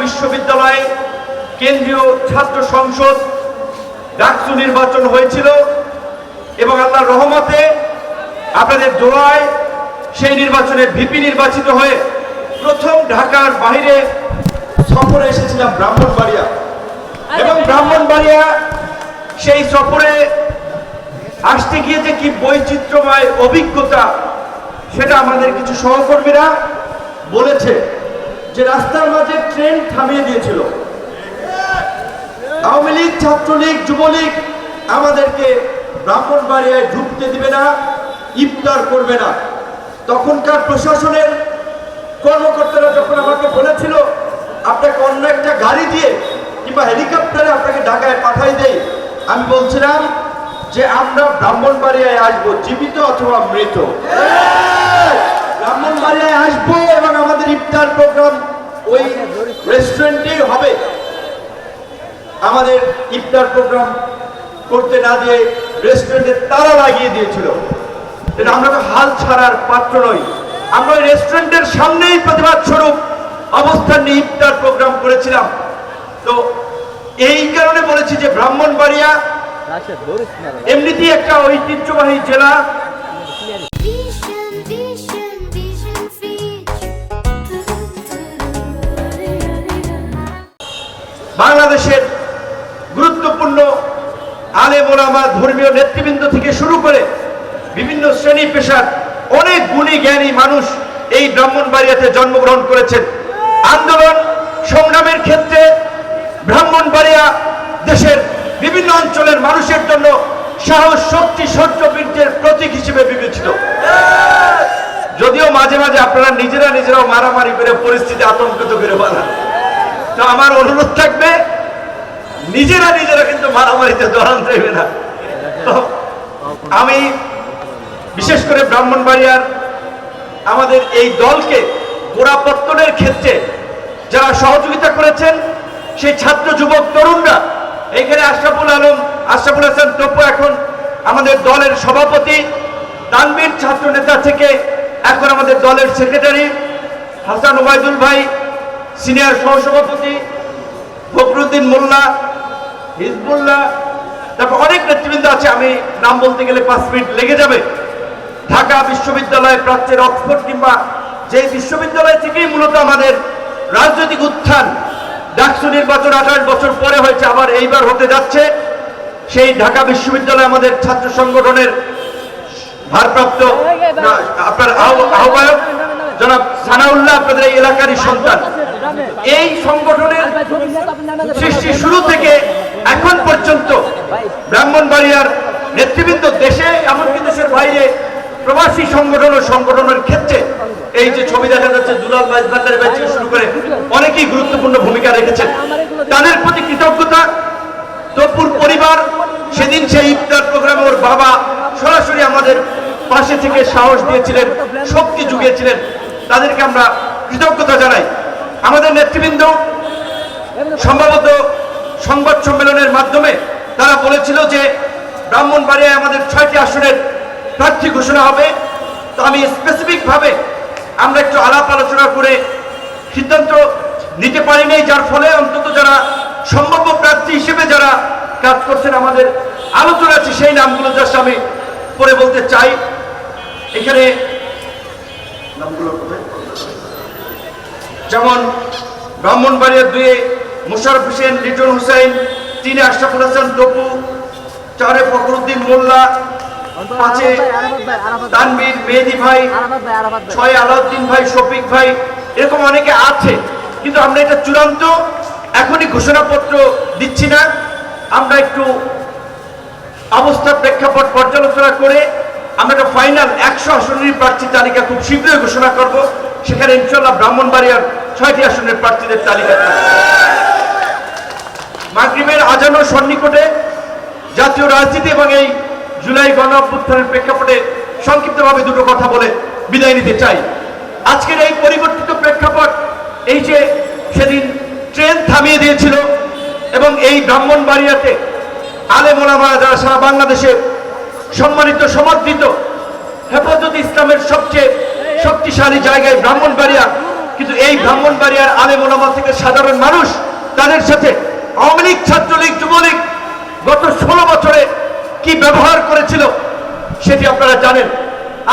বিশ্ববিদ্যালয়ে কেন্দ্রীয় ছাত্র সংসদ ডাকসু নির্বাচন হয়েছিল এবং আল্লাহর রহমতে আপনাদের দোয়ায় সেই নির্বাচনে ভিপি নির্বাচিত হয়ে প্রথম ঢাকার বাইরে সফরে এসেছিলাম ব্রাহ্মণবাড়িয়া এবং ব্রাহ্মণবাড়িয়া সেই সফরে আসতে গিয়ে যে কি বৈচিত্র্যময় অভিজ্ঞতা সেটা আমাদের কিছু সহকর্মীরা বলেছে যে রাস্তার মাঝে ট্রেন থামিয়ে দিয়েছিল। আওয়ামী লীগ, ছাত্রলীগ, যুবলীগ আমাদেরকে ব্রাহ্মণবাড়িয়ায় ঢুকতে দিবে না, ইফতার করবে না। তখনকার প্রশাসনের কর্মকর্তারা যখন আমাকে বলেছিল আপনাকে অন্য একটা গাড়ি দিয়ে কিংবা হেলিকপ্টারে আপনাকে ঢাকায় পাঠাই দেই, আমি বলছিলাম যে আমরা ব্রাহ্মণবাড়িয়ায় আসবো জীবিত অথবা মৃত। ব্রাহ্মণবাড়িয়ায় আসবো এবং আমাদের ইফতার প্রোগ্রাম ওই রেস্টুরেন্টেই হবে। আমাদের ইফতার প্রোগ্রাম করতে না দিয়ে রেস্টুরেন্টে তালা লাগিয়ে দিয়েছিল। এটা আমরা তো হাল ছাড়ার পাত্র নই। আমরা ওই রেস্টুরেন্টের সামনেই প্রতিবাদ স্বরূপ অবস্থান নিয়ে ইফতার প্রোগ্রাম করেছিলাম। তো এই কারণে বলেছি যে ব্রাহ্মণবাড়িয়া এমনিতেই একটা ঐতিহ্যবাহী জেলা। বাংলাদেশের গুরুত্বপূর্ণ আলেম ওলামা, ধর্মীয় নেতৃবৃন্দ থেকে শুরু করে বিভিন্ন শ্রেণী পেশার অনেক গুণী জ্ঞানী মানুষ এই ব্রাহ্মণবাড়িয়াতে জন্মগ্রহণ করেছেন। আন্দোলন সংগ্রামের ক্ষেত্রে ব্রাহ্মণবাড়িয়া দেশের বিভিন্ন অঞ্চলের মানুষের জন্য সাহস, শক্তি, শৌর্য, বীর্যের প্রতীক হিসেবে বিবেচিত। যদিও মাঝে মাঝে আপনারা নিজেরাও মারামারি করে পরিস্থিতি আতঙ্কিত করে বলেন, তো আমার অনুরোধ থাকবে নিজেরা কিন্তু মারামারিতে জড়ান দেবে না। আমি বিশেষ করে ব্রাহ্মণবাড়িয়ার আমাদের এই দলকে গোড়াপত্তনের ক্ষেত্রে যারা সহযোগিতা করেছেন সেই ছাত্র, যুবক, তরুণরা, এইখানে আশরাফুল হাসান টপু এখন আমাদের দলের সভাপতি, তানভীর ছাত্র নেতা থেকে এখন আমাদের দলের সেক্রেটারি, হাসান ওবায়দুল ভাই সিনিয়র সহসভাপতি, ফখরুদ্দিন মোল্লা, হিজবুল্লাহ, তারপর অনেক নেতৃবৃন্দ আছে, আমি নাম বলতে গেলে 5 মিনিট লেগে যাবে। ঢাকা বিশ্ববিদ্যালয় প্রাচ্যের অক্সফোর্ড কিংবা যে বিশ্ববিদ্যালয় থেকেই মূলত আমাদের রাজনৈতিক উত্থান, ডাকসু নির্বাচন 28 বছর পরে হয়েছে, আবার এইবার হতে যাচ্ছে। সেই ঢাকা বিশ্ববিদ্যালয় আমাদের ছাত্র সংগঠনের ভারপ্রাপ্ত আপনার আহ্বায়ক জনাব সানাউল্লাহ আপনাদের এই এলাকারই সন্তান। এই সংগঠনের সৃষ্টি শুরু থেকে এখন পর্যন্ত ব্রাহ্মণবাড়িয়ার নেতৃবৃন্দ দেশে এমনকি দেশের বাইরে প্রবাসী সংগঠন ও সংগঠনের ক্ষেত্রে এই যে ছবি দেখা যাচ্ছে দুলাল ভাই থেকে শুরু করে অনেকেই গুরুত্বপূর্ণ ভূমিকা রেখেছেন। তাদের প্রতি কৃতজ্ঞতা। তপুর পরিবার সেদিন সেই ইফতার প্রোগ্রামে ওর বাবা সরাসরি আমাদের পাশে থেকে সাহস দিয়েছিলেন, শক্তি জুগিয়েছিলেন, তাদেরকে আমরা কৃতজ্ঞতা জানাই। আমাদের নেতৃবৃন্দ সম্ভবত সংবাদ সম্মেলনের মাধ্যমে তারা বলেছিল যে ব্রাহ্মণবাড়িয়ায় আমাদের 6টি আসনের প্রার্থী ঘোষণা হবে। তো আমি স্পেসিফিক ভাবে আমরা একটু আলাপ আলোচনা করে সিদ্ধান্ত নিতে পারিনি, যার ফলে অন্তত যারা সম্ভাব্য প্রার্থী হিসেবে যারা কাজ করছেন আমাদের আলোচনা আছে সেই নামগুলো জাস্ট আমি পরে বলতে চাই। এখানে নামগুলো যেমন ব্রাহ্মণবাড়িয়ার 2 মোশাররফ হোসেন, লিটন হুসাইন, 3 আশরাফুল হাসান টপু, 4 ফখরুদ্দিন মোল্লা, 5 তানভীর মেহেদি ভাই, 6 আলাউদ্দিন ভাই, শফিক ভাই, এরকম অনেকে আছে। কিন্তু আমরা এটা চূড়ান্ত এখনই ঘোষণাপত্র দিচ্ছি না। আমরা একটু অবস্থা প্রেক্ষাপট পর্যালোচনা করে আমরা একটা ফাইনাল 100 আসনের প্রার্থী তালিকা খুব শীঘ্রই ঘোষণা করব। সেখানে ইনশাআল্লাহ ব্রাহ্মণবাড়িয়ার 6টি আসনের প্রার্থীদের তালিকা থাকবে। মাগরিবের আজানের সন্নিকটে জাতীয় রাজনীতি এবং এই জুলাই গণ অভ্যুত্থানের প্রেক্ষাপটে সংক্ষিপ্তভাবে দুটো কথা বলে বিদায় নিতে চাই। আজকের এই পরিবর্তিত প্রেক্ষাপট, এই যে সেদিন ট্রেন থামিয়ে দিয়েছিল এবং এই ব্রাহ্মণবাড়িয়াতে আলেম ওলামা যারা সারা বাংলাদেশে সম্মানিত, সমর্থিত, হেফাজতে ইসলামের সবচেয়ে শক্তিশালী জায়গায় ব্রাহ্মণবাড়িয়া কিন্তু এই ব্রাহ্মণবাড়িয়ার আলেম ওলামা থেকে সাধারণ মানুষ তাদের সাথে আওয়ামী লীগ, ছাত্রলীগ, যুবলীগ গত 16 বছরে কি ব্যবহার করেছিল সেটি আপনারা জানেন।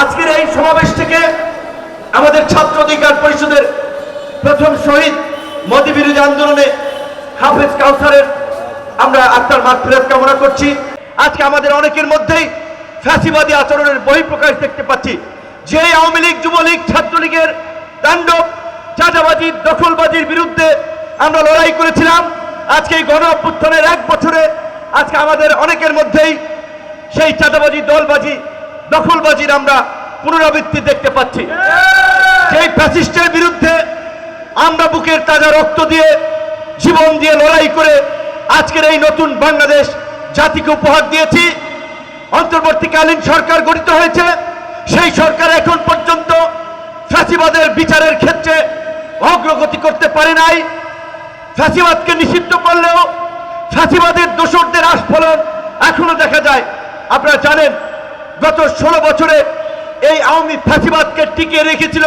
আজকের এই সমাবেশ থেকে আমাদের ছাত্র অধিকার পরিষদের প্রথম শহীদ মোদী বিরোধী আন্দোলনে হাফেজ কাউসারের আমরা আত্মার মাগফিরাত কামনা করছি। আজকে আমাদের অনেকের মধ্যেই ফ্যাসিবাদী আচরণের বহিঃপ্রকাশ দেখতে পাচ্ছি। যে আওয়ামী লীগ, যুবলীগ, ছাত্রলীগের তাণ্ডব, চাঁদাবাজি, দখলবাজির বিরুদ্ধে আমরা লড়াই করেছিলাম, আজকে এই গণ অভ্যুত্থানের 1 বছরে আজকে আমাদের অনেকের মধ্যেই সেই চাঁদাবাজি, দলবাজি, দখলবাজির আমরা পুনরাবৃত্তি দেখতে পাচ্ছি। সেই ফ্যাসিস্টের বিরুদ্ধে আমরা বুকের তাজা রক্ত দিয়ে, জীবন দিয়ে লড়াই করে আজকের এই নতুন বাংলাদেশ জাতিকে উপহার দিয়েছি। অন্তর্বর্তীকালীন সরকার গঠিত হয়েছে, সেই সরকার এখন পর্যন্ত ফ্যাসিবাদের বিচারের ক্ষেত্রে অগ্রগতি করতে পারে নাই। ফ্যাসিবাদকে নিষিদ্ধ করলেও ফ্যাসিবাদের দোসরদের আস্ফলন এখনো দেখা যায়। আপনারা জানেন গত 16 বছরে এই আওয়ামী ফ্যাসিবাদকে টিকিয়ে রেখেছিল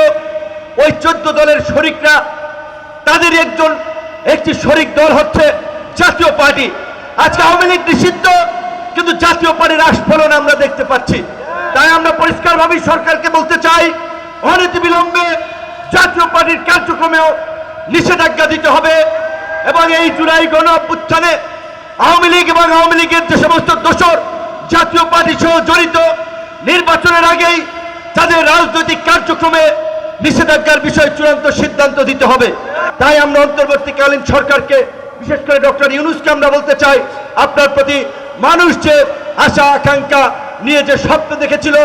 ওই 14 দলের শরিকরা। তাদের একটি শরিক দল হচ্ছে জাতীয় পার্টি। আজকে আওয়ামী লীগ নিষিদ্ধ, কিন্তু জাতীয় পার্টির আস্ফলন আমরা দেখতে পাচ্ছি। তাই আমরা পরিষ্কারভাবে সরকারকে বলতে চাই, অনতিবিলম্বে জাতীয় পার্টির কার্যক্রমেও নিষেধাজ্ঞা দিতে হবে এবং এই জুলাই গণ অভ্যুত্থানে আওয়ামী লীগ এবং আওয়ামী লীগের যে সমস্ত দোসর জাতীয় পার্টি সহ জড়িত, নির্বাচনের আগেই তাদের রাজনৈতিক কার্যক্রমে নিষেধাজ্ঞার বিষয়ে চূড়ান্ত সিদ্ধান্ত দিতে হবে। তাই আমরা অন্তর্বর্তীকালীন সরকারকে, বিশেষ করে ডক্টর ইউনূসকে আমরা বলতে চাই, আপনার প্রতি মানুষ যে আশা আকাঙ্ক্ষা নিয়ে যে স্বপ্ন দেখেছিল,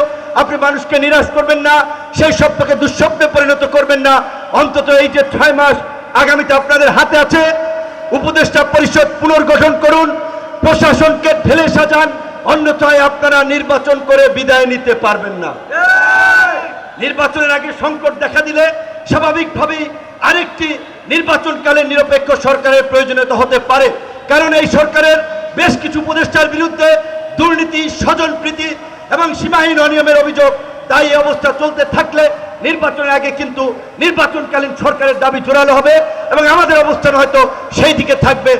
আপনি মানুষকে নিরাশ করবেন না, সেই স্বপ্নকে দুঃস্বপ্নে পরিণত করবেন না। অন্তত এই যে 6 মাস আগামীতে আপনাদের হাতে আছে, উপদেষ্টা পরিষদ পুনর্গঠন করুন, প্রশাসনকে ঢেলে সাজান, অন্যথায় আপনারা নির্বাচন করে বিদায় নিতে পারবেন না। নির্বাচনের আগে সংকট দেখা দিলে স্বাভাবিকভাবেই আরেকটি নির্বাচনকালে নিরপেক্ষ সরকারের প্রয়োজনীয়তা হতে পারে। কারণ এই সরকারের বেশ কিছু উপদেষ্টার বিরুদ্ধে দুর্নীতি, স্বজনপ্রীতি এবং সীমাহীন অনিয়মের অভিযোগ। তাই এই অবস্থা চলতে থাকলে নির্বাচনের আগে কিন্তু নির্বাচনকালীন সরকারের দাবি জোরালো হবে এবং আমাদের অবস্থান হয়তো সেই দিকে থাকবে।